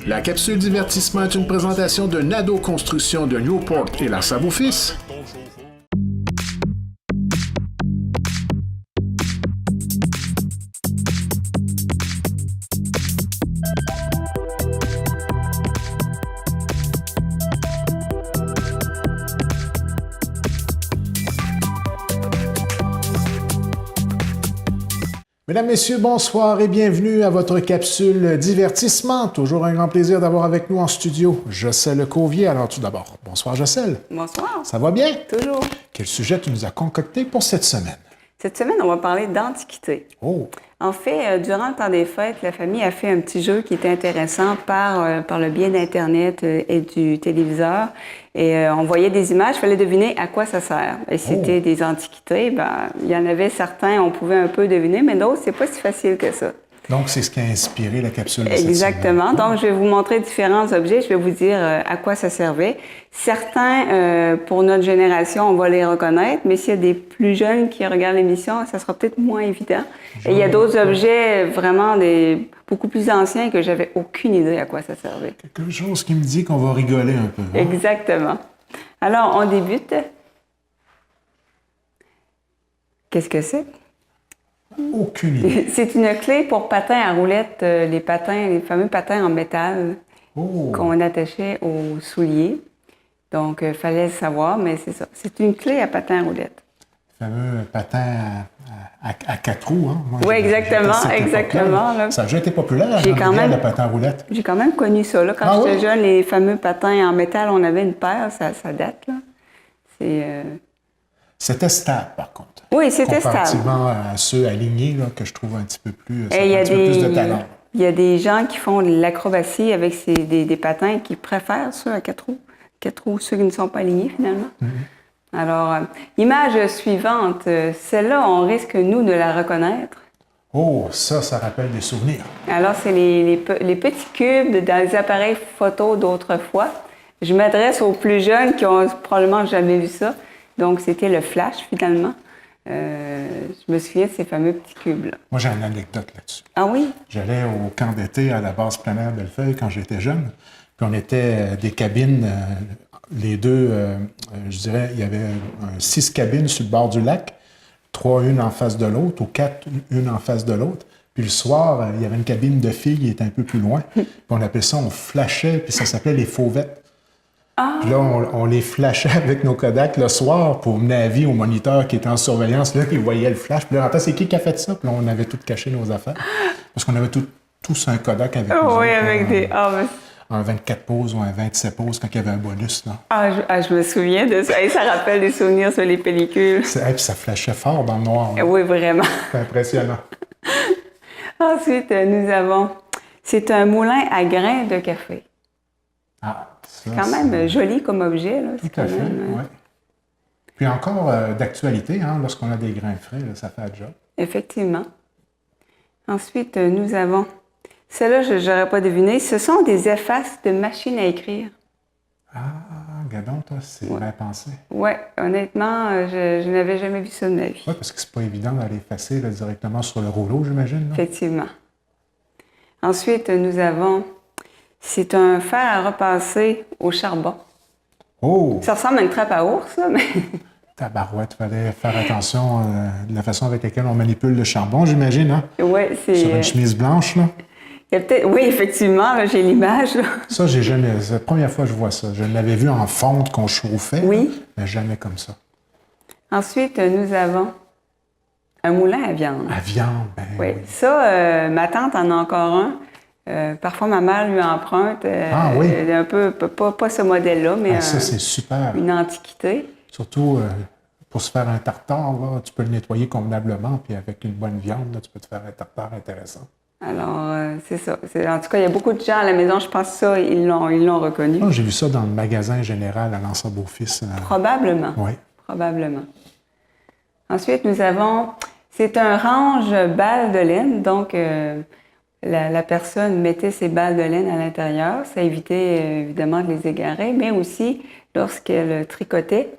La capsule divertissement est une présentation de Nadeau Construction de Newport et la Savoie-Fils. Mesdames, Messieurs, bonsoir et bienvenue à votre capsule divertissement. Toujours un grand plaisir d'avoir avec nous en studio Jocelle Covier. Alors tout d'abord, bonsoir Jocelle. Bonsoir. Ça va bien? Toujours. Quel sujet tu nous as concocté pour cette semaine? Cette semaine, on va parler d'Antiquité. Oh! En fait, durant le temps des fêtes, la famille a fait un petit jeu qui était intéressant par le biais d'Internet et du téléviseur. Et on voyait des images, il fallait deviner à quoi ça sert. Et c'était des antiquités. Ben, il y en avait certains, on pouvait un peu deviner, mais d'autres, c'est pas si facile que ça. Donc, c'est ce qui a inspiré la capsule de cette Exactement. semaine. Donc, je vais vous montrer différents objets. Je vais vous dire à quoi ça servait. Certains, pour notre génération, on va les reconnaître, mais s'il y a des plus jeunes qui regardent l'émission, ça sera peut-être moins évident. Et il y a d'autres objets vraiment beaucoup plus anciens que j'avais aucune idée à quoi ça servait. Quelque chose qui me dit qu'on va rigoler un peu. Hein? Exactement. Alors, on débute. Qu'est-ce que c'est? Aucune idée. C'est une clé pour patins à roulettes, les fameux patins en métal qu'on attachait aux souliers. Donc, il fallait le savoir, mais c'est ça. C'est une clé à patins à roulettes. Le fameux patin à quatre roues. Hein? Moi, oui, exactement. Là. Ça a déjà été populaire, le patin à roulettes. J'ai quand même connu ça. Là. Quand j'étais jeune, les fameux patins en métal, on avait une paire, ça date. Là. C'était stable, par contre. Oui, c'était stable. Comparativement à ceux alignés, là, que je trouve un petit peu plus, plus de talent. Il y a des gens qui font de l'acrobatie avec des patins qui préfèrent ceux à quatre roues. Quatre roues, ceux qui ne sont pas alignés, finalement. Mm-hmm. Alors, image suivante. Celle-là, on risque, nous, de la reconnaître. Oh, ça rappelle des souvenirs. Alors, c'est les petits cubes dans les appareils photo d'autrefois. Je m'adresse aux plus jeunes qui ont probablement jamais vu ça. Donc, c'était le flash, finalement. Je me souviens de ces fameux petits cubes-là. Moi, j'ai une anecdote là-dessus. Ah oui? J'allais au camp d'été à la base plein air Bellefeuille quand j'étais jeune. Puis on était des cabines, les deux, je dirais, il y avait 6 cabines sur le bord du lac, 3 une en face de l'autre, ou 4 une en face de l'autre. Puis le soir, il y avait une cabine de filles qui était un peu plus loin. Puis on appelait ça, on flashait, puis ça s'appelait les fauvettes. Ah. Puis là, on les flashait avec nos Kodak le soir pour mener avis au moniteur qui était en surveillance, là, qui voyait le flash. Puis là, c'est qui a fait ça? Puis là, on avait tout caché nos affaires. Parce qu'on avait tous un Kodak avec nous. Oui, avec des... Un 24 pouces ou un 27 pouces quand il y avait un bonus. Là. Je me souviens de ça. Et ça rappelle des souvenirs sur les pellicules. Puis ça flashait fort dans le noir. Là. Oui, vraiment. C'est impressionnant. Ensuite, nous avons... C'est un moulin à grains de café. Ah, ça, c'est quand même joli comme objet. Là. Tout à fait, oui. Puis encore d'actualité, hein, lorsqu'on a des grains frais, là, ça fait un job. Effectivement. Ensuite, nous avons... Celle-là, je n'aurais pas deviné. Ce sont des effaces de machines à écrire. Ah, regardons, toi, c'est bien pensé. Oui, honnêtement, je n'avais jamais vu ça de ma vie. Oui, parce que c'est pas évident d'aller effacer là, directement sur le rouleau, j'imagine. Effectivement. Ensuite, nous avons... C'est un fer à repasser au charbon. Oh! Ça ressemble à une trappe à ours, là, mais... Tabarouette, il fallait faire attention de la façon avec laquelle on manipule le charbon, j'imagine, hein? Oui, c'est... Sur une chemise blanche, là. Il y a peut-être... Oui, effectivement, là, j'ai l'image, là. Ça, j'ai jamais... C'est la première fois que je vois ça. Je l'avais vu en fonte qu'on chauffait, oui. Là, mais jamais comme ça. Ensuite, nous avons un moulin à viande. À viande, ben oui. Ça, ma tante en a encore un. Parfois, ma mère lui emprunte un peu, pas ce modèle-là, mais ça, c'est super. Une antiquité. Surtout pour se faire un tartare, là, tu peux le nettoyer convenablement, puis avec une bonne viande, là, tu peux te faire un tartare intéressant. Alors, c'est ça. En tout cas, il y a beaucoup de gens à la maison, je pense que ça, ils l'ont reconnu. Oh, j'ai vu ça dans le magasin général à l'Anse-Beaufils. Probablement. Oui. Probablement. Ensuite, nous avons... C'est un range balles de laine, donc... La personne mettait ses balles de laine à l'intérieur. Ça évitait évidemment de les égarer, mais aussi, lorsqu'elle tricotait,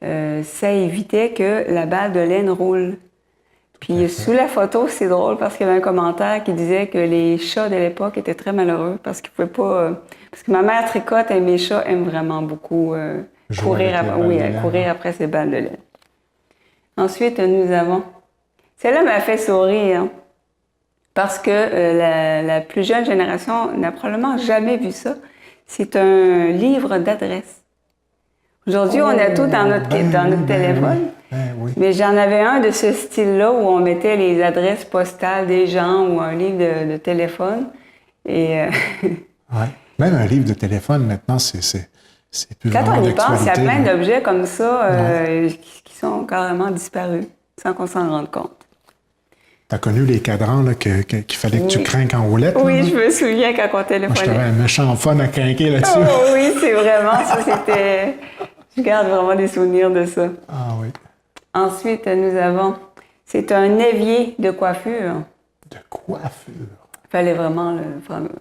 ça évitait que la balle de laine roule. Puis sous la photo, c'est drôle parce qu'il y avait un commentaire qui disait que les chats de l'époque étaient très malheureux parce qu'ils pouvaient pas... parce que ma mère tricote et mes chats aiment vraiment beaucoup courir après ces balles de laine. Ensuite, nous avons... Celle-là m'a fait sourire parce que la plus jeune génération n'a probablement jamais vu ça. C'est un livre d'adresses. Aujourd'hui, on a tout dans notre téléphone. Oui. Mais j'en avais un de ce style-là où on mettait les adresses postales des gens ou un livre de téléphone. Et ouais. Même un livre de téléphone, maintenant, c'est plus quand vraiment on y pense, il y a plein là. d'objets comme ça qui sont carrément disparus sans qu'on s'en rende compte. Tu as connu les cadrans là, qu'il fallait que tu crinques en roulette? Oui, là, je me souviens quand on téléphonait. Moi, j'avais un méchant fun à crinquer là-dessus. Oh, oui, c'est vraiment ça. C'était... Je garde vraiment des souvenirs de ça. Ah oui. Ensuite, nous avons... C'est un évier de coiffure. De coiffure. Il fallait vraiment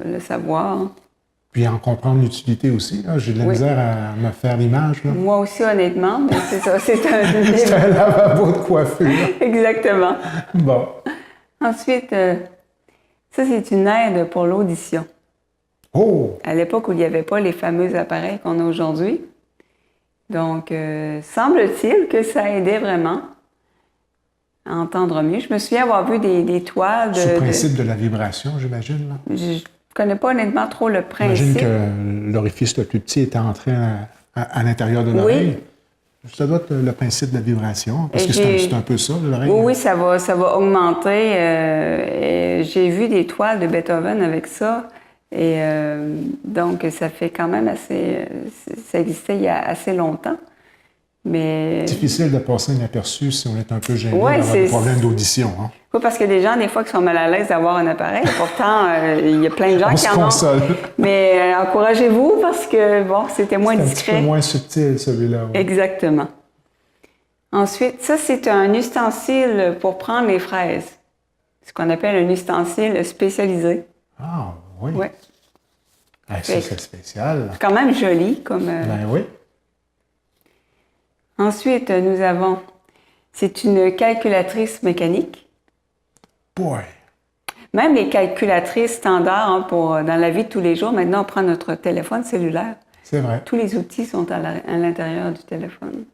le savoir. Puis en comprendre l'utilité aussi. Là. J'ai de la misère à me faire l'image. Là. Moi aussi, honnêtement, mais c'est ça. C'est C'est un lavabo de coiffure. Exactement. Bon. Ensuite, ça, c'est une aide pour l'audition. Oh! À l'époque où il n'y avait pas les fameux appareils qu'on a aujourd'hui. Donc, semble-t-il que ça aidait vraiment à entendre mieux. Je me souviens avoir vu des toiles de... C'est le principe de la vibration, j'imagine. Là. Je ne connais pas honnêtement trop le principe. J'imagine que l'orifice le plus petit était entré à l'intérieur de l'oreille. Oui. Ça doit être le principe de la vibration, parce que c'est un peu ça, l'oreille. Oui, ça va augmenter. J'ai vu des toiles de Beethoven avec ça. Et donc, ça fait quand même assez... Ça existait il y a assez longtemps. Mais... Difficile de passer inaperçu si on est un peu gêné d'avoir des problèmes d'audition. Hein? Oui, parce qu'il y a des gens, des fois, qui sont mal à l'aise d'avoir un appareil. Pourtant, il y a plein de gens qui en ont. Mais encouragez-vous parce que, bon, c'était moins discret. C'est un petit peu moins subtil, celui-là. Oui. Exactement. Ensuite, ça, c'est un ustensile pour prendre les fraises. Ce qu'on appelle un ustensile spécialisé. Ah, oui. Oui. Ah, ça, c'est spécial. C'est quand même joli comme... Ben oui. Ensuite, nous avons... C'est une calculatrice mécanique. Boy! Même les calculatrices standards, hein, dans la vie de tous les jours, maintenant, on prend notre téléphone cellulaire. C'est vrai. Tous les outils sont à l'intérieur du téléphone.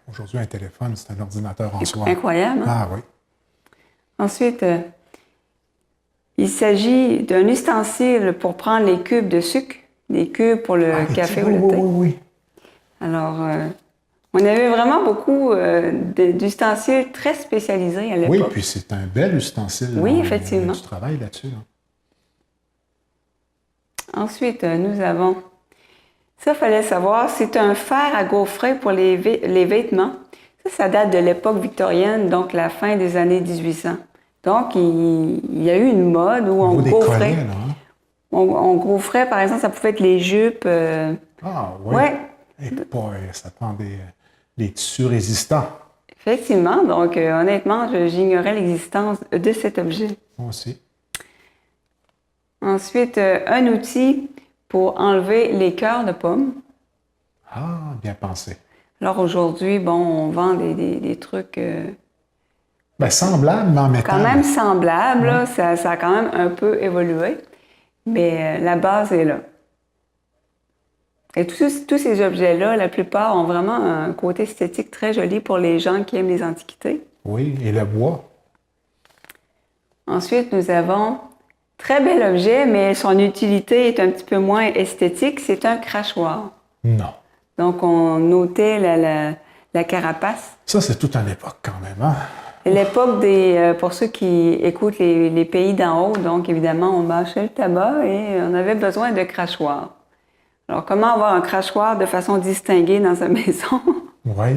Aujourd'hui, un téléphone, c'est un ordinateur en soi. Incroyable, hein? Ah oui. Ensuite, il s'agit d'un ustensile pour prendre les cubes de sucre, les cubes pour le café ou le thé. Oui. Alors, on avait vraiment beaucoup d'ustensiles très spécialisés à l'époque. Oui, puis c'est un bel ustensile. Oui, effectivement. Tu travailles là-dessus. Là. Ensuite, nous avons... Ça, il fallait savoir, c'est un fer à gaufrer pour les vêtements. Ça date de l'époque victorienne, donc la fin des années 1800. Donc, il y a eu une mode où on gaufrait. Collets, là, hein? On gaufrait, par exemple, ça pouvait être les jupes. Ah oui. Ouais. Et boy, ça prend des tissus résistants. Effectivement. Donc, honnêtement, j'ignorais l'existence de cet objet. Moi aussi. Ensuite, un outil pour enlever les cœurs de pommes. Ah, bien pensé. Alors aujourd'hui, bon, on vend des trucs... Ben, semblables, mais en métal. Quand même semblables, là, ça a quand même un peu évolué, mais la base est là. Et tous ces objets-là, la plupart ont vraiment un côté esthétique très joli pour les gens qui aiment les antiquités. Oui, et le bois. Ensuite, nous avons très bel objet, mais son utilité est un petit peu moins esthétique, c'est un crachoir. Non. Donc, on notait la carapace. Ça, c'est toute une époque quand même, hein? L'époque pour ceux qui écoutent les pays d'en haut, donc évidemment, on mâchait le tabac et on avait besoin de crachoirs. Alors, comment avoir un crachoir de façon distinguée dans sa maison? Oui.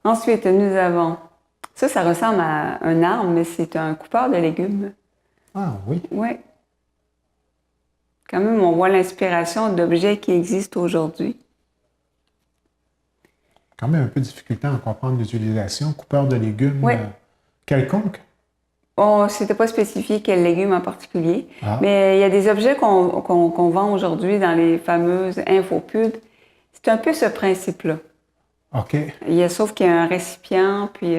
Ensuite, nous avons... Ça ressemble à un arbre, mais c'est un coupeur de légumes. Ah oui. Oui. Quand même, on voit l'inspiration d'objets qui existent aujourd'hui. Quand même un peu de difficulté à en comprendre l'utilisation. Coupeur de légumes quelconque? Oh, c'était pas spécifié quel légume en particulier. Ah. Mais il y a des objets qu'on vend aujourd'hui dans les fameuses infopubs. C'est un peu ce principe-là. OK. Sauf qu'il y a un récipient, puis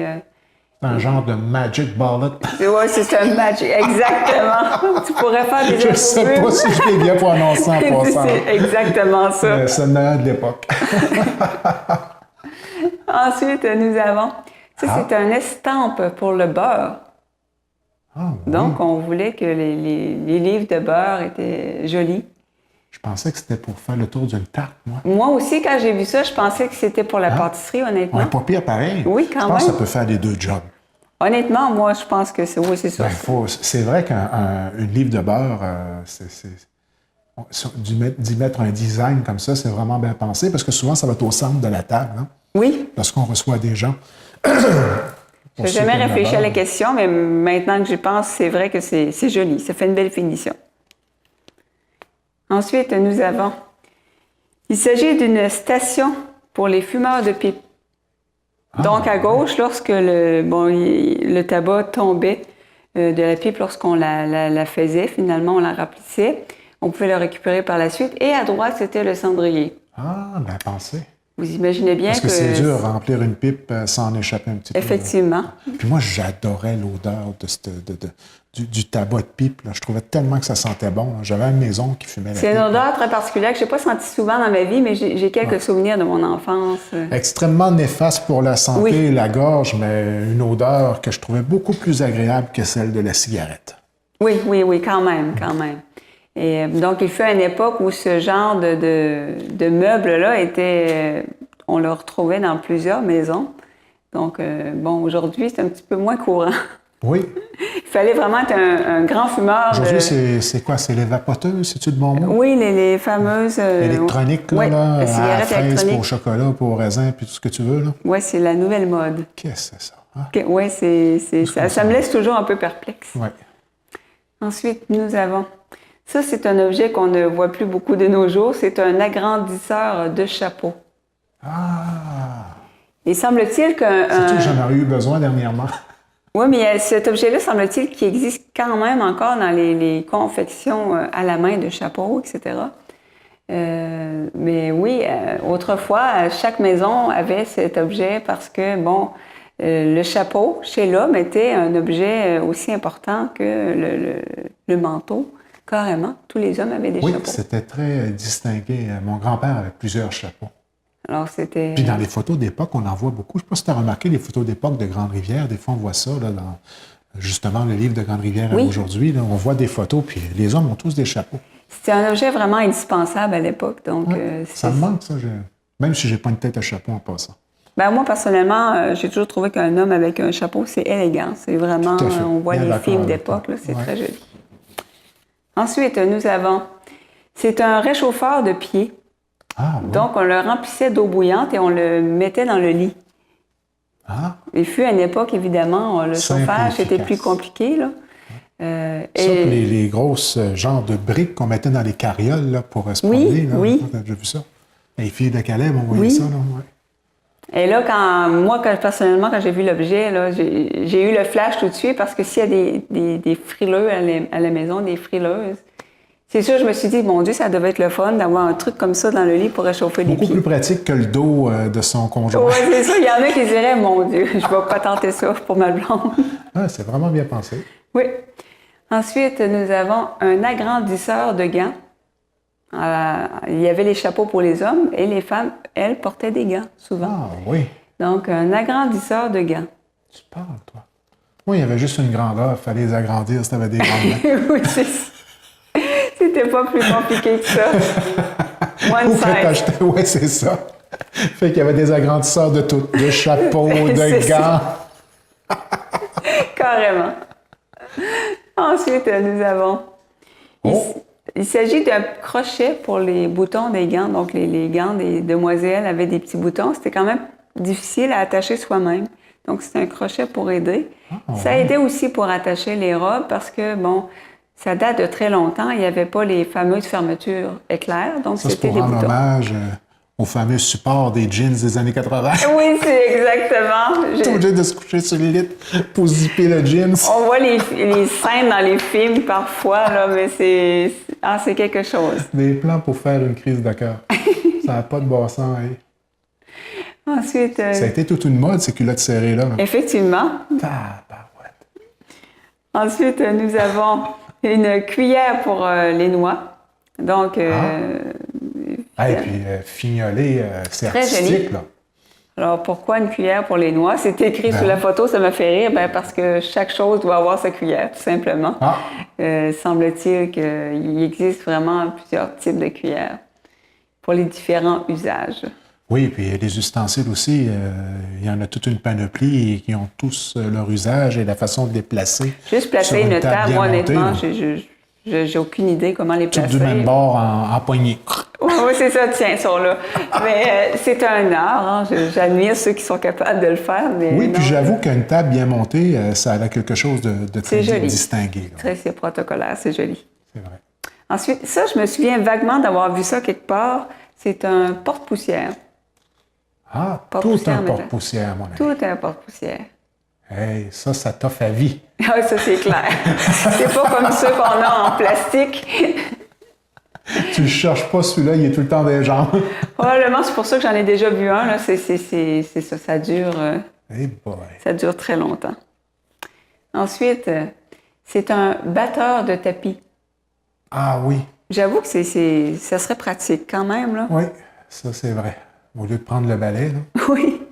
Un genre de magic bullet. Oui, c'est un match, exactement. Tu pourrais faire des Je ne sais pas si je l'ai bien prononcé en passant. C'est exactement ça. C'est le meilleur de l'époque. Ensuite, nous avons... Ça, c'est un estampe pour le beurre. Ah, oui. Donc, on voulait que les livres de beurre étaient jolis. Je pensais que c'était pour faire le tour d'une tarte, moi. Moi aussi, quand j'ai vu ça, je pensais que c'était pour la pâtisserie, honnêtement. Ouais, pas pire pareil. Oui, quand je pense même. que ça peut faire les deux jobs. Honnêtement, moi, je pense que c'est... Oui, c'est ça. C'est vrai qu'une livre de beurre, d'y mettre un design comme ça, c'est vraiment bien pensé, parce que souvent, ça va être au centre de la table, hein, Oui. lorsqu'on reçoit des gens. Je n'ai jamais réfléchi à la question, mais maintenant que j'y pense, c'est vrai que c'est joli. Ça fait une belle finition. Ensuite, nous avons... Il s'agit d'une station pour les fumeurs de pipe. Donc, à gauche, lorsque le tabac tombait de la pipe, lorsqu'on la faisait, finalement, on la remplissait, on pouvait le récupérer par la suite. Et à droite, c'était le cendrier. Ah, bien pensé. Vous imaginez bien Parce que c'est dur de remplir une pipe sans en échapper un petit peu. Effectivement. Puis moi, j'adorais l'odeur du tabac de pipe. Là. Je trouvais tellement que ça sentait bon. Là. J'avais une maison qui fumait la pipe. C'est une odeur très particulière que je n'ai pas sentie souvent dans ma vie, mais j'ai quelques souvenirs de mon enfance. Extrêmement néfaste pour la santé et la gorge, mais une odeur que je trouvais beaucoup plus agréable que celle de la cigarette. Oui, quand même. Et donc, il fut une époque où ce genre de meubles-là était... on le retrouvait dans plusieurs maisons. Donc, aujourd'hui, c'est un petit peu moins courant. Oui. Il fallait vraiment être un grand fumeur. Aujourd'hui, c'est quoi? C'est les vapoteuses? C'est-tu le bon mot? Oui, les fameuses... électroniques, là, la à cigarette fraise, électronique. pour au chocolat, pour au raisin, puis tout ce que tu veux, là. Oui, c'est la nouvelle mode. Qu'est-ce que c'est ça? Hein? Oui, ça me laisse toujours un peu perplexe. Oui. Ensuite, nous avons... Ça, c'est un objet qu'on ne voit plus beaucoup de nos jours. C'est un agrandisseur de chapeau. Ah! Et semble-t-il qu'un... C'est-tu que j'en aurais eu besoin dernièrement? Oui, mais cet objet-là, semble-t-il qu'il existe quand même encore dans les confections à la main de chapeaux, etc. Mais oui, autrefois, chaque maison avait cet objet parce que, le chapeau, chez l'homme, était un objet aussi important que le manteau. Carrément, tous les hommes avaient des chapeaux. Oui, c'était très distingué. Mon grand-père avait plusieurs chapeaux. Alors, c'était... Puis dans les photos d'époque, on en voit beaucoup. Je ne sais pas si tu as remarqué les photos d'époque de Grande-Rivière. Des fois, on voit ça là, dans justement le livre de Grande-Rivière aujourd'hui. Là, on voit des photos, puis les hommes ont tous des chapeaux. C'était un objet vraiment indispensable à l'époque. Donc, ça me manque, ça. Même si je n'ai pas une tête à chapeau en passant. Ben moi, personnellement, j'ai toujours trouvé qu'un homme avec un chapeau, c'est élégant. C'est vraiment... on voit les films d'époque, c'est très joli. Ensuite, nous avons... C'est un réchauffeur de pied. Ah, oui. Donc, on le remplissait d'eau bouillante et on le mettait dans le lit. Ah. Il fut à une époque, évidemment, le chauffage était plus compliqué. Là. Ça, les grosses genres de briques qu'on mettait dans les carrioles là, pour se promener. Là. Oui. J'ai vu ça. Les filles de Calais m'ont envoyé ça. Là, ouais. Et là, personnellement, quand j'ai vu l'objet, là, j'ai eu le flash tout de suite parce que s'il y a des frileux à la maison, des frileuses, c'est sûr, je me suis dit, mon Dieu, ça devait être le fun d'avoir un truc comme ça dans le lit pour réchauffer les pieds. Beaucoup plus pratique que le dos de son conjoint. Oui, c'est ça. Il y en a qui diraient, mon Dieu, je ne vais pas tenter ça pour ma blonde. Ah, c'est vraiment bien pensé. Oui. Ensuite, nous avons un agrandisseur de gants. Il y avait les chapeaux pour les hommes et les femmes, elles, portaient des gants, souvent. Ah, oui. Donc, un agrandisseur de gants. Tu parles, toi. Moi, il y avait juste une grandeur. Il fallait les agrandir si tu avais des grandes mains. Oui, c'est ça. C'était pas plus compliqué que ça. One size. Oui, c'est ça. Fait qu'il y avait des agrandisseurs de tout. De chapeaux, de gants. Carrément. Ensuite, nous avons... Il s'agit d'un crochet pour les boutons des gants. Donc, les gants des demoiselles avaient des petits boutons. C'était quand même difficile à attacher soi-même. Donc, c'est un crochet pour aider. Ça aidait aussi pour attacher les robes parce que, ça date de très longtemps. Il n'y avait pas les fameuses fermetures éclairs. Donc, ça, c'était c'est des pour boutons. rendre hommage au fameux support des jeans des années 80. Oui, c'est exactement. T'es obligé de se coucher sur le lit pour zipper le jeans. On voit les scènes dans les films parfois, là, mais c'est quelque chose. Des plans pour faire une crise de cœur. Ça n'a pas de bon sens. Hein? Ensuite, Ça a été toute une mode, ces culottes serrées-là. effectivement. Tabarouette. Ensuite, nous avons une cuillère pour les noix. Donc, Et puis, fignoler, c'est Très artistique, joli. là. alors, pourquoi une cuillère pour les noix? C'est écrit sur la photo, ça m'a fait rire, parce que chaque chose doit avoir sa cuillère, tout simplement. Semble-t-il qu'il existe vraiment plusieurs types de cuillères pour les différents usages. Oui, puis les ustensiles aussi, il y en a toute une panoplie et qui ont tous leur usage et la façon de les placer. Juste placer sur une table, moi, bien montée, honnêtement, là. j'ai aucune idée comment les Toutes placer. du même bord en poignée. Oui, c'est ça, tiens, ils sont là. Mais c'est un art, hein. J'admire ceux qui sont capables de le faire. Mais Oui, non, puis j'avoue qu'une table bien montée, ça a quelque chose de très joli. distingué. là. c'est protocolaire, c'est joli. C'est vrai. Ensuite, ça, je me souviens vaguement d'avoir vu ça quelque part. C'est un porte-poussière. Ah, tout Porte-poussière, un madame. porte-poussière, mon ami. Tout un porte-poussière. Hey, ça t'offre à vie. Ah, ça, c'est clair. C'est pas comme ceux qu'on a en plastique. Tu le cherches pas, celui-là, il est tout le temps des jambes. Probablement, c'est pour ça que j'en ai déjà vu un. Là. C'est ça, Hey boy. ça dure très longtemps. Ensuite, c'est un batteur de tapis. Ah oui, J'avoue que ça serait pratique quand même, là. oui, ça c'est vrai. Au lieu de prendre le balai, là. Oui.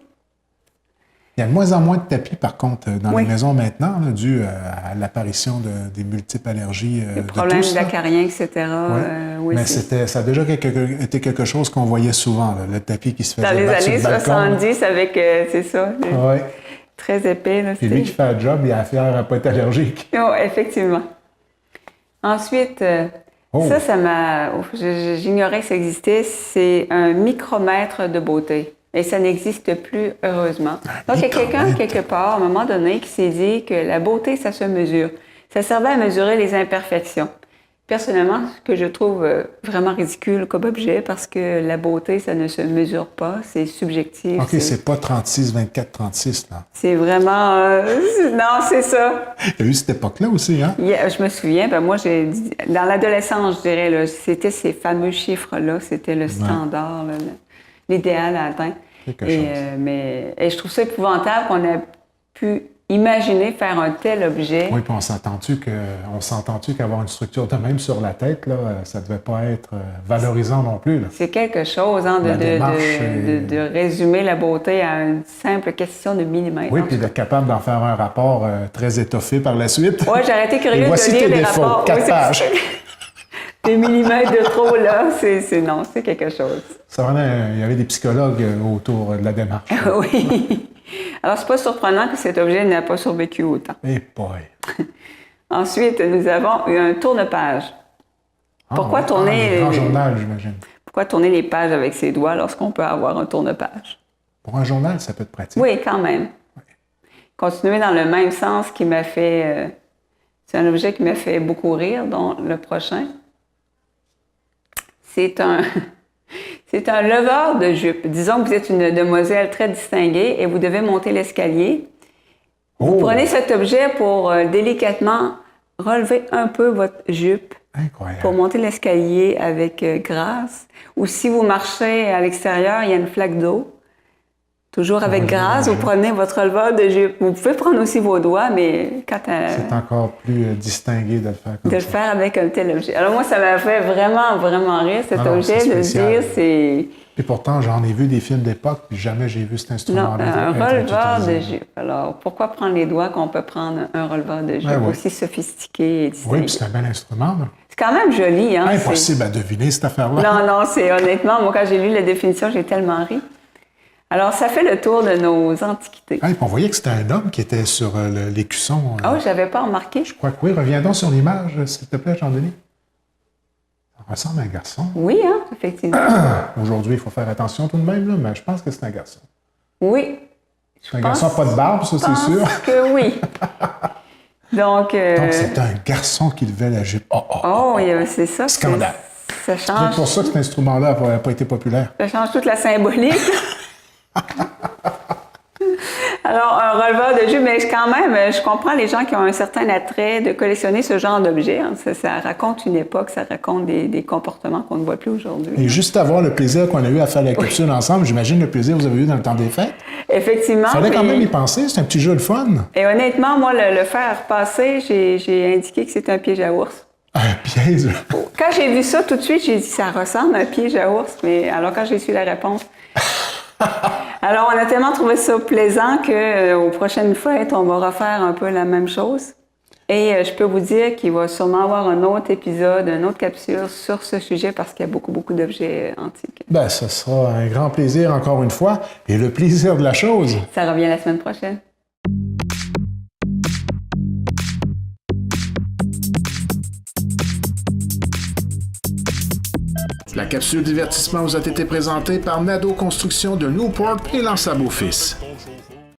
Il y a de moins en moins de tapis, par contre, dans Oui. les maisons maintenant, là, dû à l'apparition des multiples allergies Le de problème tous. là. d'acariens, etc. Ouais. Oui, Mais c'est ça a déjà été quelque chose qu'on voyait souvent, là, le tapis qui se faisait dans les battre sur années le balcon. 70 avec, c'est ça, Oui. très épais. Là, Puis lui qui fait le job, il a affaire à ne pas être allergique. Oh, effectivement. Ensuite, Oh. ça m'a... J'ignorais que ça existait. C'est un micromètre de beauté. Et ça n'existe plus, heureusement. Donc, il y a quelqu'un, micromètre. quelque part, à un moment donné, qui s'est dit que la beauté, ça se mesure. Ça servait à mesurer les imperfections. Personnellement, ce que je trouve vraiment ridicule comme objet, parce que la beauté, ça ne se mesure pas, c'est subjectif. OK, c'est pas 36, 24, 36, là. C'est vraiment... non, c'est ça. Il y a eu cette époque-là aussi, hein? Je me souviens, moi, dans l'adolescence, je dirais, là, c'était ces fameux chiffres-là, c'était le standard, là, l'idéal à atteindre. Quelque chose. Et je trouve ça épouvantable qu'on ait pu imaginer faire un tel objet. Oui, puis on s'entend-tu qu'avoir une structure de même sur la tête, là, ça devait pas être valorisant non plus, là. C'est quelque chose hein, La démarche de résumer la beauté à une simple question de millimètres. Oui, puis d'être capable d'en faire un rapport très étoffé par la suite. Oui, j'aurais été Et curieuse voici de lire tes les défauts, rapports. 4 Oui, c'est pages. ça. Des millimètres de trop, là, c'est quelque chose. Il y avait des psychologues autour de la démarche. Oui. Alors, c'est pas surprenant que cet objet n'a pas survécu autant. Eh boy! Ensuite, nous avons eu un tourne-page. Pourquoi tourner... Un grand journal, j'imagine. Pourquoi tourner les pages avec ses doigts lorsqu'on peut avoir un tourne-page? Pour un journal, ça peut être pratique. Oui, quand même. Continuer dans le même sens qui m'a fait... c'est un objet qui m'a fait beaucoup rire, dont le prochain. C'est un leveur de jupe. Disons que vous êtes une demoiselle très distinguée et vous devez monter l'escalier. Vous prenez cet objet pour délicatement relever un peu votre jupe Incroyable. pour monter l'escalier avec grâce. Ou si vous marchez à l'extérieur, il y a une flaque d'eau. Toujours avec grâce, vous prenez votre releveur de jupe. Vous pouvez prendre aussi vos doigts, mais quand C'est encore plus distingué de le faire comme de le ça. faire avec un tel objet. Alors moi, ça m'a fait vraiment, vraiment rire, cet Non, objet, c'est de spécial. dire, c'est... Et pourtant, j'en ai vu des films d'époque, puis jamais j'ai vu cet Non, instrument-là. un être releveur de utilisé. jupe. Alors, pourquoi prendre les doigts quand on peut prendre un releveur de jupe Ouais, ouais. aussi sophistiqué et Oui, distingué? puis c'est un bel instrument, là. C'est quand même joli, hein? Impossible à deviner, cette affaire-là. Non, c'est honnêtement, moi, quand j'ai lu la définition, j'ai tellement ri. Alors, ça fait le tour de nos antiquités. Hey, puis on voyait que c'était un homme qui était sur l'écusson. Oh, j'avais pas remarqué. Je crois que oui. Reviens donc sur l'image, s'il te plaît, Jean-Denis. Ça ressemble à un garçon. Oui, hein, effectivement. Aujourd'hui, il faut faire attention tout de même, là, mais je pense que c'est un garçon. Oui. C'est un garçon, pas de barbe, ça, c'est sûr. Je pense que oui. Donc, Donc, c'est un garçon qui levait la jupe. c'est ça. Scandale. Ça C'est change. pour ça que cet instrument-là n'a pas été populaire. Ça change toute la symbolique. Alors, un releveur de jus, mais quand même, je comprends les gens qui ont un certain attrait de collectionner ce genre d'objets. Hein. Ça raconte une époque, ça raconte des comportements qu'on ne voit plus aujourd'hui. Et juste avoir le plaisir qu'on a eu à faire la capsule ensemble, j'imagine le plaisir que vous avez eu dans le temps des fêtes. Effectivement. Il fallait quand même y penser, c'est un petit jeu de fun. Et honnêtement, moi, le faire passer, j'ai indiqué que c'était un piège à ours. Un piège? Quand j'ai vu ça, tout de suite, j'ai dit, ça ressemble à un piège à ours. Mais alors, quand j'ai su la réponse... Alors, on a tellement trouvé ça plaisant qu'aux prochaines fêtes, on va refaire un peu la même chose. Et je peux vous dire qu'il va sûrement avoir un autre épisode, une autre capsule sur ce sujet parce qu'il y a beaucoup, beaucoup d'objets antiques. Ben, ce sera un grand plaisir encore une fois. Et le plaisir de la chose. Ça revient la semaine prochaine. La capsule divertissement vous a été présentée par Nadeau Construction de Newport et Lance-Beau-Fils.